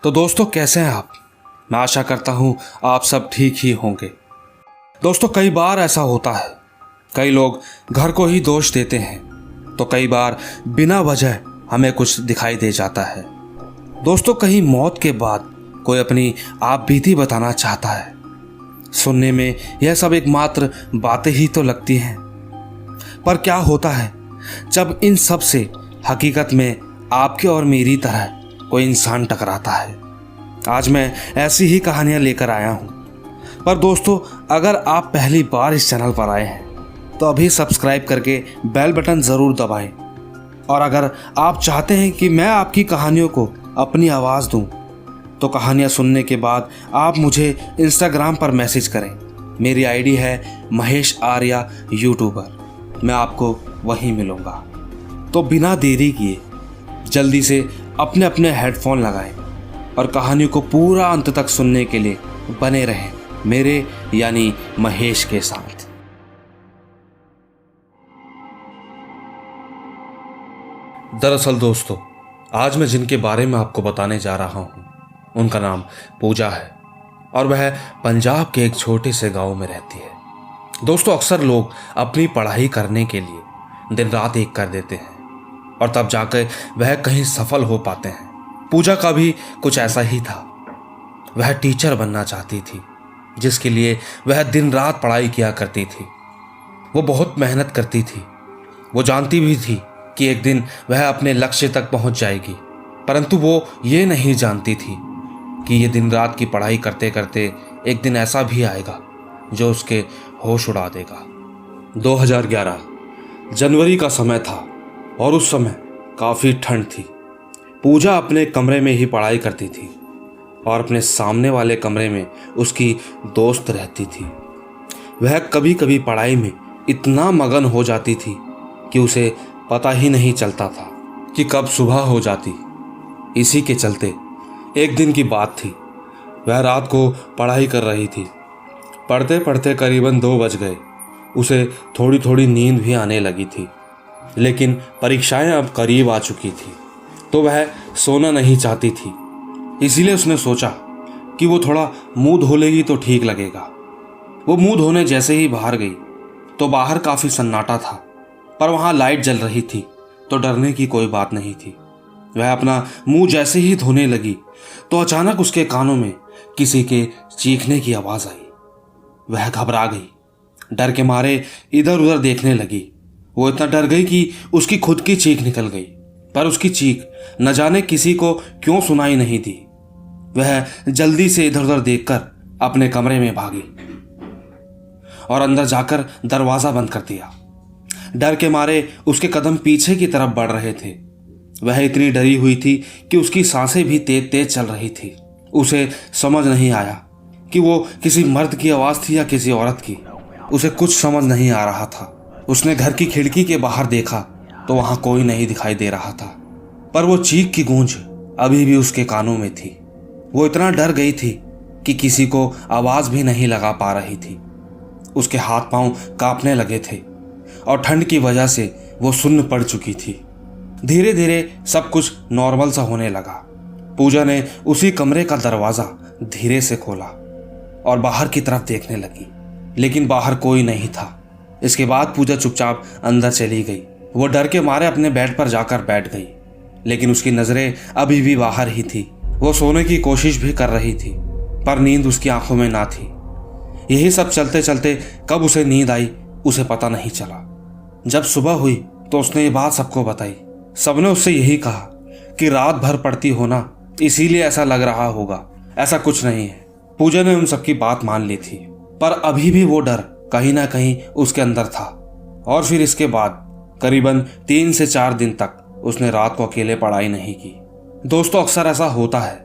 तो दोस्तों, कैसे हैं आप? मैं आशा करता हूं आप सब ठीक ही होंगे। दोस्तों, कई बार ऐसा होता है, कई लोग घर को ही दोष देते हैं, तो कई बार बिना वजह हमें कुछ दिखाई दे जाता है। दोस्तों, कहीं मौत के बाद कोई अपनी आप बीती बताना चाहता है। सुनने में यह सब एकमात्र बातें ही तो लगती हैं, पर क्या होता है जब इन सब से हकीकत में आपके और मेरी तरह कोई इंसान टकराता है। आज मैं ऐसी ही कहानियां लेकर आया हूं। पर दोस्तों, अगर आप पहली बार इस चैनल पर आए हैं तो अभी सब्सक्राइब करके बेल बटन ज़रूर दबाएं। और अगर आप चाहते हैं कि मैं आपकी कहानियों को अपनी आवाज़ दूं, तो कहानियां सुनने के बाद आप मुझे इंस्टाग्राम पर मैसेज करें। मेरी आईडी है महेश आर्या यूट्यूबर। मैं आपको वहीं मिलूँगा। तो बिना देरी किए जल्दी से अपने अपने हेडफोन लगाएं और कहानी को पूरा अंत तक सुनने के लिए बने रहें मेरे यानी महेश के साथ। दरअसल दोस्तों, आज मैं जिनके बारे में आपको बताने जा रहा हूं उनका नाम पूजा है और वह पंजाब के एक छोटे से गांव में रहती है। दोस्तों, अक्सर लोग अपनी पढ़ाई करने के लिए दिन रात एक कर देते हैं और तब जाकर वह कहीं सफल हो पाते हैं। पूजा का भी कुछ ऐसा ही था। वह टीचर बनना चाहती थी, जिसके लिए वह दिन रात पढ़ाई किया करती थी। वो बहुत मेहनत करती थी। वो जानती भी थी कि एक दिन वह अपने लक्ष्य तक पहुंच जाएगी, परंतु वो ये नहीं जानती थी कि ये दिन रात की पढ़ाई करते करते एक दिन ऐसा भी आएगा जो उसके होश उड़ा देगा। 2011 जनवरी का समय था और उस समय काफ़ी ठंड थी। पूजा अपने कमरे में ही पढ़ाई करती थी और अपने सामने वाले कमरे में उसकी दोस्त रहती थी। वह कभी कभी पढ़ाई में इतना मगन हो जाती थी कि उसे पता ही नहीं चलता था कि कब सुबह हो जाती। इसी के चलते एक दिन की बात थी। वह रात को पढ़ाई कर रही थी। पढ़ते पढ़ते करीबन 2 बज गए। उसे थोड़ी थोड़ी नींद भी आने लगी थी, लेकिन परीक्षाएं अब करीब आ चुकी थी, तो वह सोना नहीं चाहती थी। इसीलिए उसने सोचा कि वो थोड़ा मुंह धो लेगी तो ठीक लगेगा। वो मुंह धोने जैसे ही बाहर गई तो बाहर काफ़ी सन्नाटा था, पर वहाँ लाइट जल रही थी, तो डरने की कोई बात नहीं थी। वह अपना मुंह जैसे ही धोने लगी तो अचानक उसके कानों में किसी के चीखने की आवाज़ आई। वह घबरा गई। डर के मारे इधर उधर देखने लगी। वो इतना डर गई कि उसकी खुद की चीख निकल गई, पर उसकी चीख न जाने किसी को क्यों सुनाई नहीं दी। वह जल्दी से इधर उधर देखकर अपने कमरे में भागी और अंदर जाकर दरवाज़ा बंद कर दिया। डर के मारे उसके कदम पीछे की तरफ बढ़ रहे थे। वह इतनी डरी हुई थी कि उसकी सांसें भी तेज तेज चल रही थी। उसे समझ नहीं आया कि वो किसी मर्द की आवाज़ थी या किसी औरत की। उसे कुछ समझ नहीं आ रहा था। उसने घर की खिड़की के बाहर देखा तो वहां कोई नहीं दिखाई दे रहा था, पर वो चीख की गूंज अभी भी उसके कानों में थी। वो इतना डर गई थी कि किसी को आवाज भी नहीं लगा पा रही थी। उसके हाथ पांव कांपने लगे थे और ठंड की वजह से वो सुन्न पड़ चुकी थी। धीरे धीरे सब कुछ नॉर्मल सा होने लगा। पूजा ने उसी कमरे का दरवाजा धीरे से खोला और बाहर की तरफ देखने लगी, लेकिन बाहर कोई नहीं था। इसके बाद पूजा चुपचाप अंदर चली गई। वो डर के मारे अपने बेड पर जाकर बैठ गई, लेकिन उसकी नज़रें अभी भी बाहर ही थी। वो सोने की कोशिश भी कर रही थी, पर नींद उसकी आंखों में ना थी। यही सब चलते चलते कब उसे नींद आई उसे पता नहीं चला। जब सुबह हुई तो उसने ये बात सबको बताई। सबने उससे यही कहा कि रात भर पढ़ती हो ना, इसीलिए ऐसा लग रहा होगा। ऐसा कुछ नहीं है। पूजा ने उन सबकी बात मान ली थी, पर अभी भी वो डर कहीं ना कहीं उसके अंदर था। और फिर इसके बाद करीबन 3 से 4 दिन तक उसने रात को अकेले पढ़ाई नहीं की। दोस्तों, अक्सर ऐसा होता है,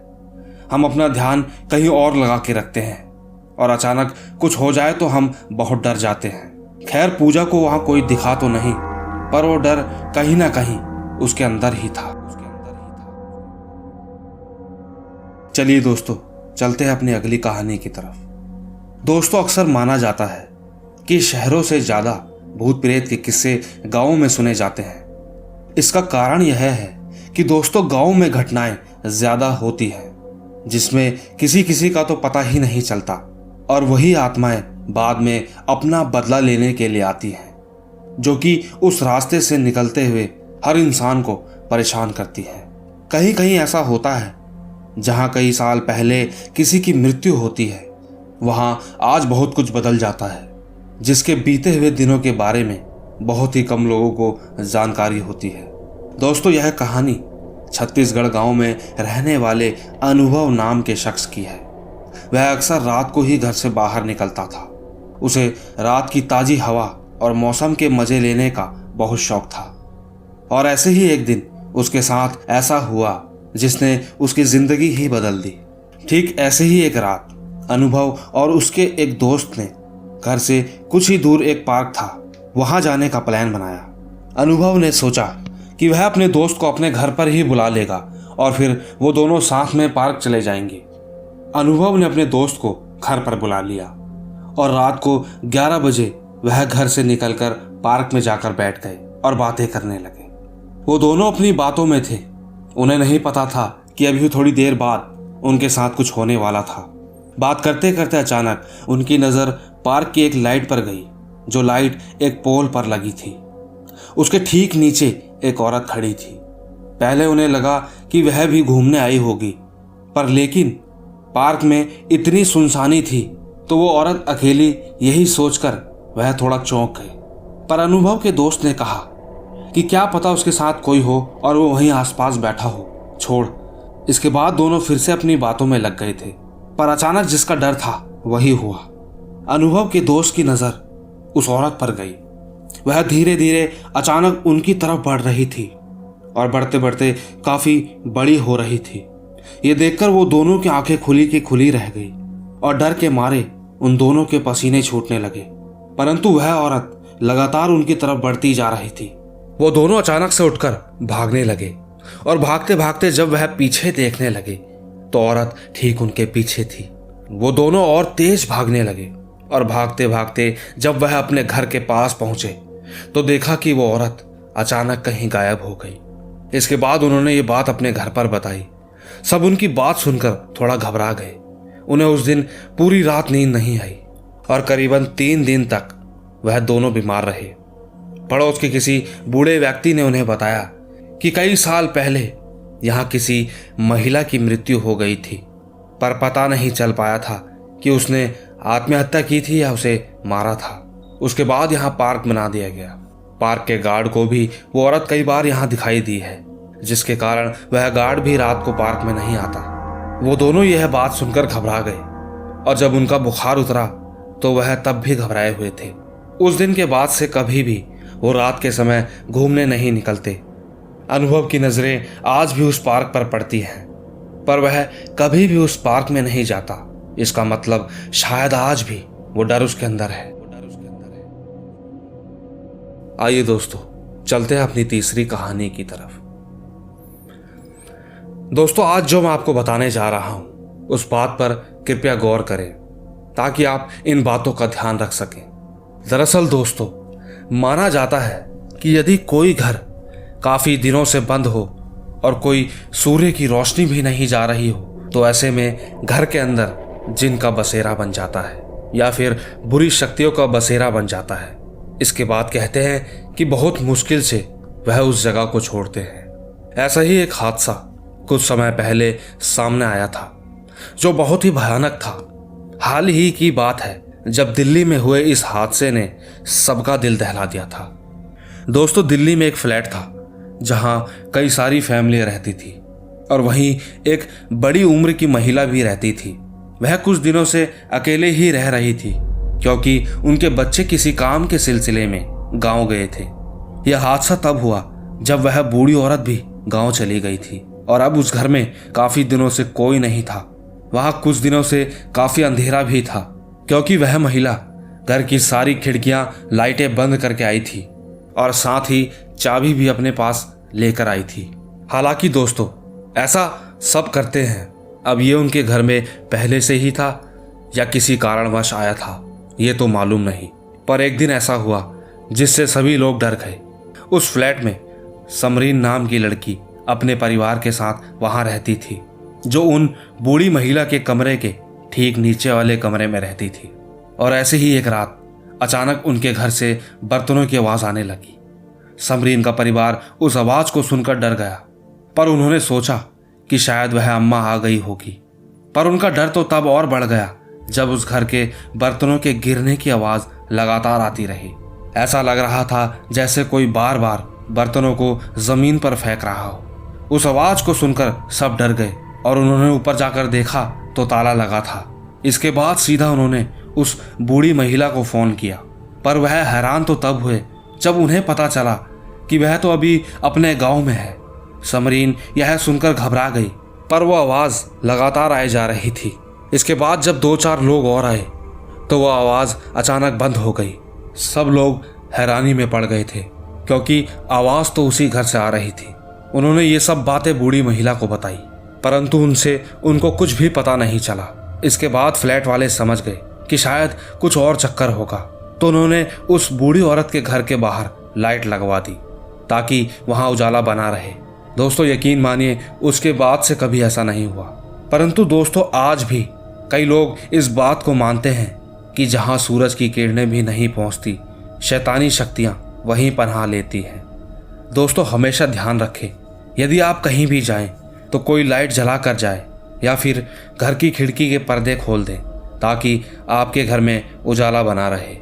हम अपना ध्यान कहीं और लगा के रखते हैं और अचानक कुछ हो जाए तो हम बहुत डर जाते हैं। खैर, पूजा को वहां कोई दिखा तो नहीं, पर वो डर कहीं ना कहीं उसके अंदर ही था। चलिए दोस्तों, चलते हैं अपनी अगली कहानी की तरफ। दोस्तों, अक्सर माना जाता है कि शहरों से ज़्यादा भूत प्रेत के किस्से गाँवों में सुने जाते हैं। इसका कारण यह है कि दोस्तों, गाँव में घटनाएं ज़्यादा होती हैं जिसमें किसी किसी का तो पता ही नहीं चलता, और वही आत्माएं बाद में अपना बदला लेने के लिए आती हैं, जो कि उस रास्ते से निकलते हुए हर इंसान को परेशान करती हैं। कहीं कहीं ऐसा होता है जहां कई साल पहले किसी की मृत्यु होती है, वहां आज बहुत कुछ बदल जाता है, जिसके बीते हुए दिनों के बारे में बहुत ही कम लोगों को जानकारी होती है। दोस्तों, यह कहानी छत्तीसगढ़ गांव में रहने वाले अनुभव नाम के शख्स की है। वह अक्सर रात को ही घर से बाहर निकलता था। उसे रात की ताजी हवा और मौसम के मजे लेने का बहुत शौक था, और ऐसे ही एक दिन उसके साथ ऐसा हुआ जिसने उसकी जिंदगी ही बदल दी। ठीक ऐसे ही एक रात अनुभव और उसके एक दोस्त ने घर से कुछ ही दूर एक पार्क था, वहां जाने का प्लान बनाया। अनुभव ने सोचा कि वह अपने दोस्त को अपने घर पर ही बुला लेगा और फिर वो दोनों साथ में पार्क चले जाएंगे। अनुभव ने अपने दोस्त को घर पर बुला लिया और रात को 11 बजे वह घर से निकलकर पार्क में जाकर बैठ गए और बातें करने लगे। वो दोनों अपनी बातों में थे। उन्हें नहीं पता था कि अभी थोड़ी देर बाद उनके साथ कुछ होने वाला था। बात करते करते अचानक उनकी नज़र पार्क की एक लाइट पर गई, जो लाइट एक पोल पर लगी थी। उसके ठीक नीचे एक औरत खड़ी थी। पहले उन्हें लगा कि वह भी घूमने आई होगी, पर लेकिन पार्क में इतनी सुनसानी थी तो वो औरत अकेली, यही सोचकर वह थोड़ा चौंक गए। पर अनुभव के दोस्त ने कहा कि क्या पता उसके साथ कोई हो और वो वहीं आसपास बैठा हो, छोड़। इसके बाद दोनों फिर से अपनी बातों में लग गए थे, पर अचानक जिसका डर था वही हुआ। अनुभव के दोस्त की नज़र उस औरत पर गई। वह धीरे धीरे अचानक उनकी तरफ बढ़ रही थी और बढ़ते बढ़ते काफी बड़ी हो रही थी। ये देखकर वो दोनों की आंखें खुली की खुली रह गई और डर के मारे उन दोनों के पसीने छूटने लगे। परंतु वह औरत लगातार उनकी तरफ बढ़ती जा रही थी। वो दोनों अचानक से उठकर भागने लगे और भागते भागते जब वह पीछे देखने लगे तो औरत ठीक उनके पीछे थी। वो दोनों और तेज भागने लगे और भागते भागते जब वह अपने घर के पास पहुंचे तो देखा कि वो औरत अचानक कहीं गायब हो गई। इसके बाद उन्होंने ये बात अपने घर पर बताई। सब उनकी बात सुनकर थोड़ा घबरा गए। उन्हें उस दिन पूरी रात नींद नहीं आई और करीबन 3 दिन तक वह दोनों बीमार रहे। पड़ोस के किसी बूढ़े व्यक्ति ने उन्हें बताया कि कई साल पहले यहाँ किसी महिला की मृत्यु हो गई थी, पर पता नहीं चल पाया था कि उसने आत्महत्या की थी या उसे मारा था। उसके बाद यहाँ पार्क बना दिया गया। पार्क के गार्ड को भी वो औरत कई बार यहाँ दिखाई दी है, जिसके कारण वह गार्ड भी रात को पार्क में नहीं आता। वो दोनों यह बात सुनकर घबरा गए और जब उनका बुखार उतरा तो वह तब भी घबराए हुए थे। उस दिन के बाद से कभी भी वो रात के समय घूमने नहीं निकलते। अनुभव की नजरें आज भी उस पार्क पर पड़ती हैं, पर वह कभी भी उस पार्क में नहीं जाता। इसका मतलब शायद आज भी वो डर उसके अंदर है। आइए दोस्तों, चलते हैं अपनी तीसरी कहानी की तरफ। दोस्तों, आज जो मैं आपको बताने जा रहा हूं उस बात पर कृपया गौर करें ताकि आप इन बातों का ध्यान रख सकें। दरअसल दोस्तों, माना जाता है कि यदि कोई घर काफी दिनों से बंद हो और कोई सूर्य की रोशनी भी नहीं जा रही हो तो ऐसे में घर के अंदर जिन का बसेरा बन जाता है या फिर बुरी शक्तियों का बसेरा बन जाता है। इसके बाद कहते हैं कि बहुत मुश्किल से वह उस जगह को छोड़ते हैं। ऐसा ही एक हादसा कुछ समय पहले सामने आया था जो बहुत ही भयानक था। हाल ही की बात है जब दिल्ली में हुए इस हादसे ने सबका दिल दहला दिया था। दोस्तों, दिल्ली में एक फ्लैट था जहां कई सारी फैमिलियां रहती थी और वहीं एक बड़ी उम्र की महिला भी रहती थी। वह कुछ दिनों से अकेले ही रह रही थी क्योंकि उनके बच्चे किसी काम के सिलसिले में गांव गए थे। यह हादसा तब हुआ जब वह बूढ़ी औरत भी गांव चली गई थी और अब उस घर में काफी दिनों से कोई नहीं था। वहां कुछ दिनों से काफी अंधेरा भी था क्योंकि वह महिला घर की सारी खिड़कियां लाइटें बंद करके आई थी और साथ ही चाबी भी अपने पास लेकर आई थी। हालांकि दोस्तों, ऐसा सब करते हैं। अब ये उनके घर में पहले से ही था या किसी कारणवश आया था, ये तो मालूम नहीं। पर एक दिन ऐसा हुआ जिससे सभी लोग डर गए। उस फ्लैट में समरीन नाम की लड़की अपने परिवार के साथ वहां रहती थी। जो उन बूढ़ी महिला के कमरे के ठीक नीचे वाले कमरे में रहती थी। और ऐसे ही एक रात अचानक उनके घर से बर्तनों की आवाज आने लगी। समरीन का परिवार उस आवाज को सुनकर डर गया, पर उन्होंने सोचा कि शायद वह अम्मा आ गई होगी। पर उनका डर तो तब और बढ़ गया जब उस घर के बर्तनों के गिरने की आवाज लगातार आती रही। ऐसा लग रहा था जैसे कोई बार बार बर्तनों को जमीन पर फेंक रहा हो। उस आवाज को सुनकर सब डर गए और उन्होंने ऊपर जाकर देखा तो ताला लगा था। इसके बाद सीधा उन्होंने उस बूढ़ी महिला को फोन किया, पर वह हैरान तो तब हुए जब उन्हें पता चला कि वह तो अभी अपने गांव में है। समरीन यह सुनकर घबरा गई, पर वो आवाज लगातार आए जा रही थी। इसके बाद जब 2-4 लोग और आए तो वो आवाज अचानक बंद हो गई। सब लोग हैरानी में पड़ गए थे क्योंकि आवाज तो उसी घर से आ रही थी। उन्होंने ये सब बातें बूढ़ी महिला को बताई, परंतु उनको कुछ भी पता नहीं चला। इसके बाद फ्लैट वाले समझ गए कि शायद कुछ और चक्कर होगा, तो उन्होंने उस बूढ़ी औरत के घर के बाहर लाइट लगवा दी ताकि वहां उजाला बना रहे। दोस्तों यकीन मानिए उसके बाद से कभी ऐसा नहीं हुआ। परंतु दोस्तों आज भी कई लोग इस बात को मानते हैं कि जहां सूरज की किरणें भी नहीं पहुंचती, शैतानी शक्तियां वहीं पनाह लेती हैं। दोस्तों हमेशा ध्यान रखें, यदि आप कहीं भी जाएं तो कोई लाइट जला कर जाए या फिर घर की खिड़की के पर्दे खोल दें ताकि आपके घर में उजाला बना रहे।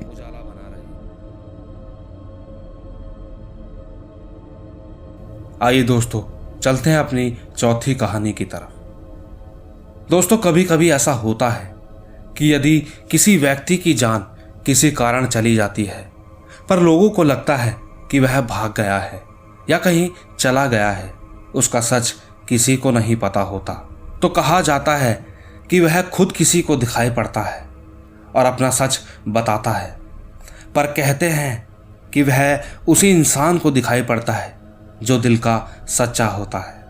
आइए दोस्तों चलते हैं अपनी चौथी कहानी की तरफ। दोस्तों कभी कभी ऐसा होता है कि यदि किसी व्यक्ति की जान किसी कारण चली जाती है, पर लोगों को लगता है कि वह भाग गया है या कहीं चला गया है, उसका सच किसी को नहीं पता होता, तो कहा जाता है कि वह खुद किसी को दिखाई पड़ता है और अपना सच बताता है। पर कहते हैं कि वह उसी इंसान को दिखाई पड़ता है जो दिल का सच्चा होता है।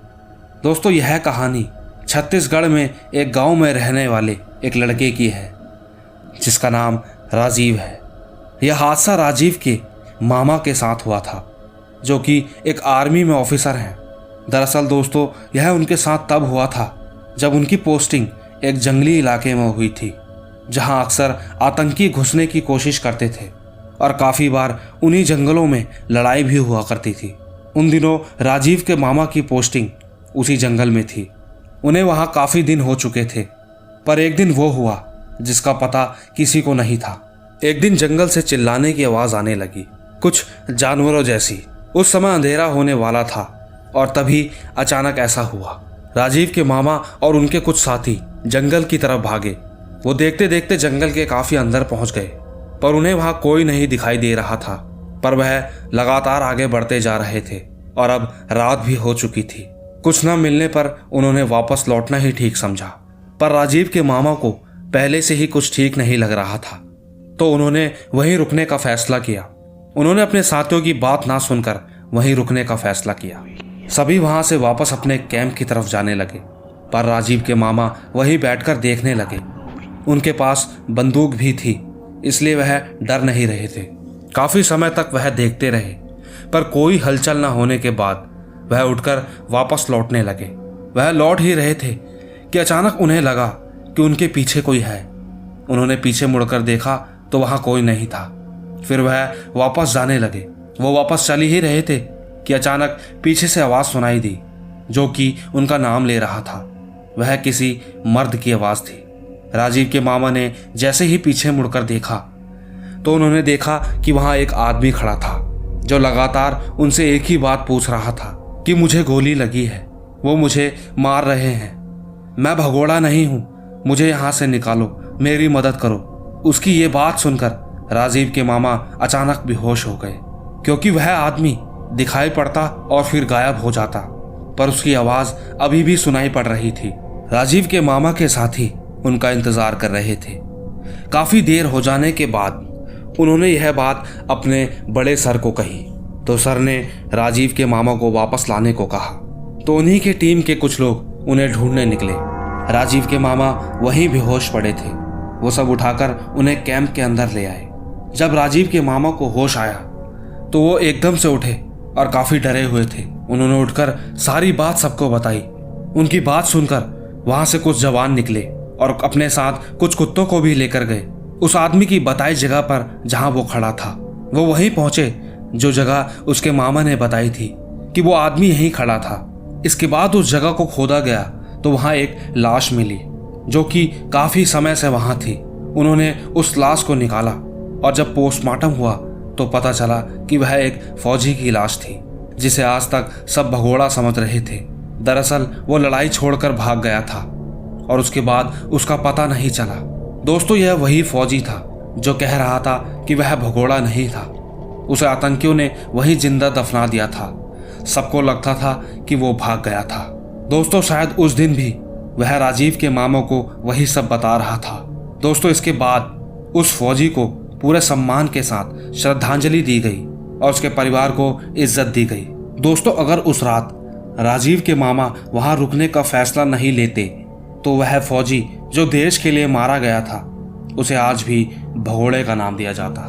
दोस्तों यह कहानी छत्तीसगढ़ में एक गांव में रहने वाले एक लड़के की है जिसका नाम राजीव है। यह हादसा राजीव के मामा के साथ हुआ था जो कि एक आर्मी में ऑफिसर हैं। दरअसल दोस्तों यह उनके साथ तब हुआ था जब उनकी पोस्टिंग एक जंगली इलाके में हुई थी जहां अक्सर आतंकी घुसने की कोशिश करते थे और काफ़ी बार उन्हीं जंगलों में लड़ाई भी हुआ करती थी। उन दिनों राजीव के मामा की पोस्टिंग उसी जंगल में थी। उन्हें वहां काफ़ी दिन हो चुके थे, पर एक दिन वो हुआ जिसका पता किसी को नहीं था। एक दिन जंगल से चिल्लाने की आवाज़ आने लगी, कुछ जानवरों जैसी। उस समय अंधेरा होने वाला था और तभी अचानक ऐसा हुआ। राजीव के मामा और उनके कुछ साथी जंगल की तरफ भागे। वो देखते देखते जंगल के काफ़ी अंदर पहुंच गए, पर उन्हें वहां कोई नहीं दिखाई दे रहा था। पर वह लगातार आगे बढ़ते जा रहे थे और अब रात भी हो चुकी थी। कुछ न मिलने पर उन्होंने वापस लौटना ही ठीक समझा, पर राजीव के मामा को पहले से ही कुछ ठीक नहीं लग रहा था, तो उन्होंने वहीं रुकने का फैसला किया। उन्होंने अपने साथियों की बात ना सुनकर वहीं रुकने का फैसला किया। सभी वहां से वापस अपने कैंप की तरफ जाने लगे, पर राजीव के मामा वहीं बैठकर देखने लगे। उनके पास बंदूक भी थी, इसलिए वह डर नहीं रहे थे। काफी समय तक वह देखते रहे, पर कोई हलचल न होने के बाद वह उठकर वापस लौटने लगे। वह लौट ही रहे थे कि अचानक उन्हें लगा कि उनके पीछे कोई है। उन्होंने पीछे मुड़कर देखा तो वहां कोई नहीं था। फिर वह वापस जाने लगे। वो वापस चल ही रहे थे कि अचानक पीछे से आवाज सुनाई दी जो कि उनका नाम ले रहा था। वह किसी मर्द की आवाज थी। राजीव के मामा ने जैसे ही पीछे मुड़कर देखा तो उन्होंने देखा कि वहां एक आदमी खड़ा था जो लगातार उनसे एक ही बात पूछ रहा था कि मुझे गोली लगी है, वो मुझे मार रहे हैं, मैं भगोड़ा नहीं हूं, मुझे यहां से निकालो, मेरी मदद करो। उसकी ये बात सुनकर राजीव के मामा अचानक बेहोश हो गए, क्योंकि वह आदमी दिखाई पड़ता और फिर गायब हो जाता, पर उसकी आवाज अभी भी सुनाई पड़ रही थी। राजीव के मामा के साथी उनका इंतजार कर रहे थे। काफी देर हो जाने के बाद उन्होंने यह बात अपने बड़े सर को कही, तो सर ने राजीव के मामा को वापस लाने को कहा। तो उन्हीं के टीम के कुछ लोग उन्हें ढूंढने निकले। राजीव के मामा वहीं बेहोश पड़े थे। वो सब उठाकर उन्हें कैंप के अंदर ले आए। जब राजीव के मामा को होश आया तो वो एकदम से उठे और काफी डरे हुए थे। उन्होंने उठकर सारी बात सबको बताई। उनकी बात सुनकर वहां से कुछ जवान निकले और अपने साथ कुछ कुत्तों को भी लेकर गए उस आदमी की बताई जगह पर जहां वो खड़ा था। वो वहीं पहुंचे जो जगह उसके मामा ने बताई थी कि वो आदमी यहीं खड़ा था। इसके बाद उस जगह को खोदा गया तो वहां एक लाश मिली जो कि काफी समय से वहां थी। उन्होंने उस लाश को निकाला और जब पोस्टमार्टम हुआ तो पता चला कि वह एक फौजी की लाश थी जिसे आज तक सब भगोड़ा समझ रहे थे। दरअसल वो लड़ाई छोड़कर भाग गया था और उसके बाद उसका पता नहीं चला। दोस्तों, यह वही फौजी था जो कह रहा था कि वह भगोड़ा नहीं था। उसे आतंकियों ने वहीं जिंदा दफना दिया था। सबको लगता था कि वो भाग गया था। दोस्तों, शायद उस दिन भी वह राजीव के मामों को वही सब बता रहा था। दोस्तों, इसके बाद उस फौजी को पूरे सम्मान के साथ श्रद्धांजलि दी गई और उसके परिवार को इज्जत दी गई। दोस्तों, अगर उस रात राजीव के मामा वहां रुकने का फैसला नहीं लेते तो वह फौजी जो देश के लिए मारा गया था उसे आज भी भगोड़े का नाम दिया जाता।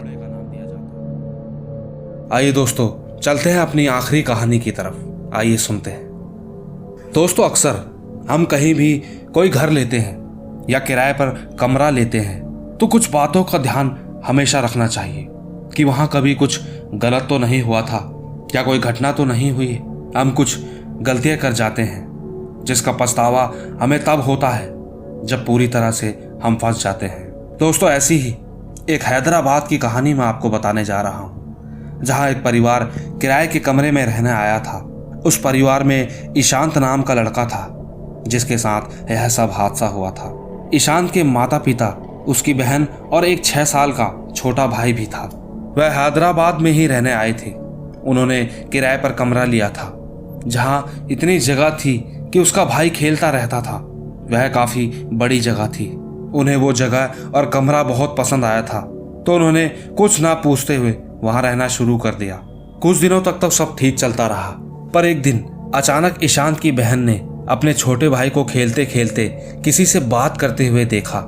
आइए दोस्तों, चलते हैं अपनी आखिरी कहानी की तरफ। आइए सुनते हैं। दोस्तों, अक्सर हम कहीं भी कोई घर लेते हैं या किराए पर कमरा लेते हैं तो कुछ बातों का ध्यान हमेशा रखना चाहिए कि वहां कभी कुछ गलत तो नहीं हुआ था या कोई घटना तो नहीं हुई। हम कुछ गलतियां कर जाते हैं जिसका पछतावा हमें तब होता है जब पूरी तरह से हम फंस जाते हैं। दोस्तों, ऐसी ही एक हैदराबाद की कहानी मैं आपको बताने जा रहा हूं जहां एक परिवार किराए के कमरे में रहने आया था। उस परिवार में ईशांत नाम का लड़का था जिसके साथ यह सब हादसा हुआ था। ईशांत के माता पिता, उसकी बहन और एक 6 साल का छोटा भाई भी था। वह हैदराबाद में ही रहने आए थे। उन्होंने किराए पर कमरा लिया था जहां इतनी जगह थी कि उसका भाई खेलता रहता था। वह काफी बड़ी जगह थी। उन्हें वो जगह और कमरा बहुत पसंद आया था तो उन्होंने कुछ ना पूछते हुए वहां रहना शुरू कर दिया। कुछ दिनों तक तो सब ठीक चलता रहा, पर एक दिन अचानक ईशांत की बहन ने अपने छोटे भाई को खेलते खेलते किसी से बात करते हुए देखा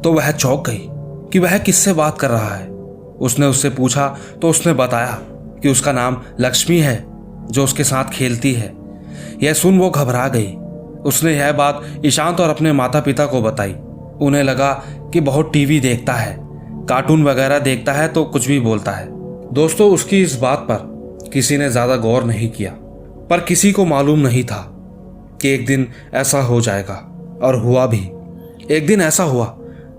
तो वह चौंक गई कि वह किससे बात कर रहा है। उसने उससे पूछा तो उसने बताया कि उसका नाम लक्ष्मी है जो उसके साथ खेलती है। यह सुन वो घबरा गई। उसने यह बात ईशांत और अपने माता पिता को बताई। उन्हें लगा कि बहुत टीवी देखता है, कार्टून वगैरह देखता है तो कुछ भी बोलता है। दोस्तों, उसकी इस बात पर किसी ने ज्यादा गौर नहीं किया, पर किसी को मालूम नहीं था कि एक दिन ऐसा हो जाएगा, और हुआ भी। एक दिन ऐसा हुआ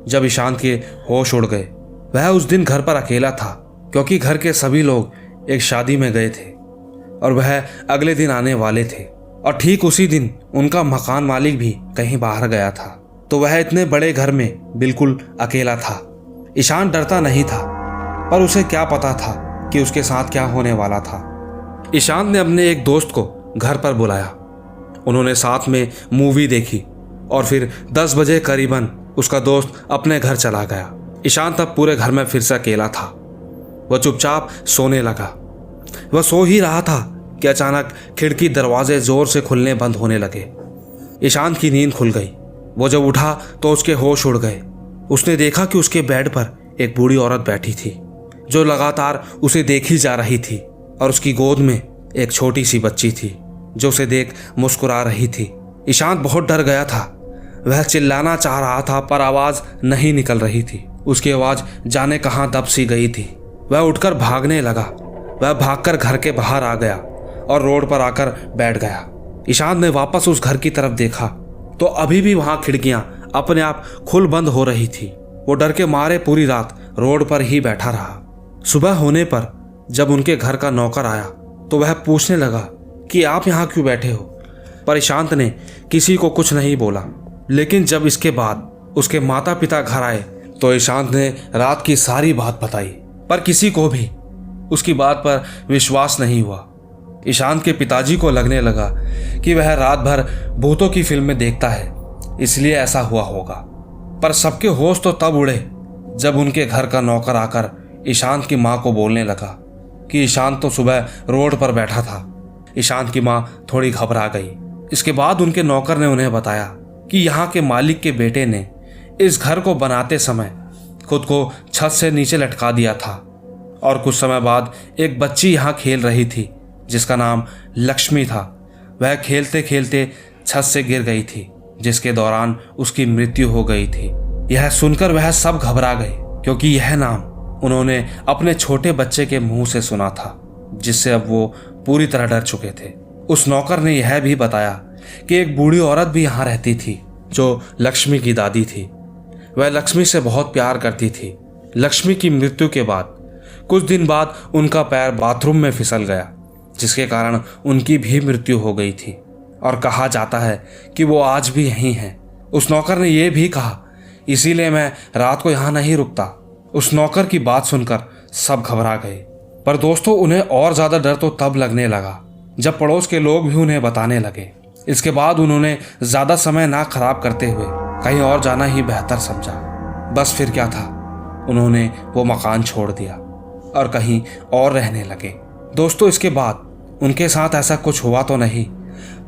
जब ईशांत के होश उड़ गए। वह उस दिन घर पर अकेला था क्योंकि घर के सभी लोग एक शादी में गए थे और वह अगले दिन आने वाले थे। और ठीक उसी दिन उनका मकान मालिक भी कहीं बाहर गया था, तो वह इतने बड़े घर में बिल्कुल अकेला था। ईशांत डरता नहीं था, पर उसे क्या पता था कि उसके साथ क्या होने वाला था। ईशांत ने अपने एक दोस्त को घर पर बुलाया। उन्होंने साथ में मूवी देखी और फिर 10 बजे करीबन उसका दोस्त अपने घर चला गया। ईशांत अब पूरे घर में फिर से अकेला था। वह चुपचाप सोने लगा। वह सो ही रहा था कि अचानक खिड़की दरवाजे जोर से खुलने बंद होने लगे। ईशांत की नींद खुल गई। वो जब उठा तो उसके होश उड़ गए। उसने देखा कि उसके बेड पर एक बूढ़ी औरत बैठी थी जो लगातार उसे देखी जा रही थी, और उसकी गोद में एक छोटी सी बच्ची थी जो उसे देख मुस्कुरा रही थी। ईशांत बहुत डर गया था। वह चिल्लाना चाह रहा था पर आवाज नहीं निकल रही थी। उसकी आवाज जाने कहां दब सी गई थी। वह उठकर भागने लगा। वह भागकर घर के बाहर आ गया और रोड पर आकर बैठ गया। ईशांत ने वापस उस घर की तरफ देखा तो अभी भी वहां खिड़कियां अपने आप खुल बंद हो रही थी। वो डर के मारे पूरी रात रोड पर ही बैठा रहा। सुबह होने पर जब उनके घर का नौकर आया तो वह पूछने लगा कि आप यहाँ क्यों बैठे हो, पर ईशांत ने किसी को कुछ नहीं बोला। लेकिन जब इसके बाद उसके माता पिता घर आए तो ईशांत ने रात की सारी बात बताई, पर किसी को भी उसकी बात पर विश्वास नहीं हुआ। ईशांत के पिताजी को लगने लगा कि वह रात भर भूतों की फिल्में देखता है, इसलिए ऐसा हुआ होगा। पर सबके होश तो तब उड़े जब उनके घर का नौकर आकर ईशांत की माँ को बोलने लगा कि ईशांत तो सुबह रोड पर बैठा था। ईशांत की माँ थोड़ी घबरा गई। इसके बाद उनके नौकर ने उन्हें बताया कि यहाँ के मालिक के बेटे ने इस घर को बनाते समय खुद को छत से नीचे लटका दिया था, और कुछ समय बाद एक बच्ची यहाँ खेल रही थी जिसका नाम लक्ष्मी था। वह खेलते खेलते छत से गिर गई थी, जिसके दौरान उसकी मृत्यु हो गई थी। यह सुनकर वह सब घबरा गए, क्योंकि यह नाम उन्होंने अपने छोटे बच्चे के मुंह से सुना था, जिससे अब वो पूरी तरह डर चुके थे। उस नौकर ने यह भी बताया कि एक बूढ़ी औरत भी यहाँ रहती थी, जो लक्ष्मी की दादी थी। वह लक्ष्मी से बहुत प्यार करती थी। लक्ष्मी की मृत्यु के बाद कुछ दिन बाद उनका पैर बाथरूम में फिसल गया, जिसके कारण उनकी भी मृत्यु हो गई थी, और कहा जाता है कि वो आज भी यहीं हैं। उस नौकर ने यह भी कहा, इसीलिए मैं रात को यहाँ नहीं रुकता। उस नौकर की बात सुनकर सब घबरा गए। पर दोस्तों, उन्हें और ज्यादा डर तो तब लगने लगा जब पड़ोस के लोग भी उन्हें बताने लगे। इसके बाद उन्होंने ज्यादा समय ना खराब करते हुए कहीं और जाना ही बेहतर समझा। बस फिर क्या था, उन्होंने वो मकान छोड़ दिया और कहीं और रहने लगे। दोस्तों, इसके बाद उनके साथ ऐसा कुछ हुआ तो नहीं,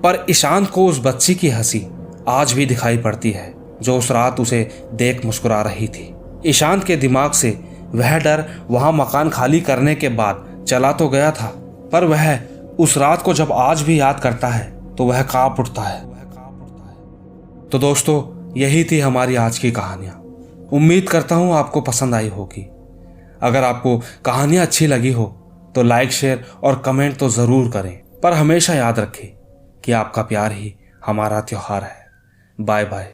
पर ईशांत को उस बच्ची की हंसी आज भी दिखाई पड़ती है, जो उस रात उसे देख मुस्कुरा रही थी। ईशांत के दिमाग से वह डर वहां मकान खाली करने के बाद चला तो गया था, पर वह उस रात को जब आज भी याद करता है तो वह कांप उठता है। तो दोस्तों, यही थी हमारी आज की कहानियां। उम्मीद करता हूं आपको पसंद आई होगी। अगर आपको कहानियां अच्छी लगी हो तो लाइक, शेयर और कमेंट तो जरूर करें, पर हमेशा याद रखें कि आपका प्यार ही हमारा त्योहार है। Bye bye.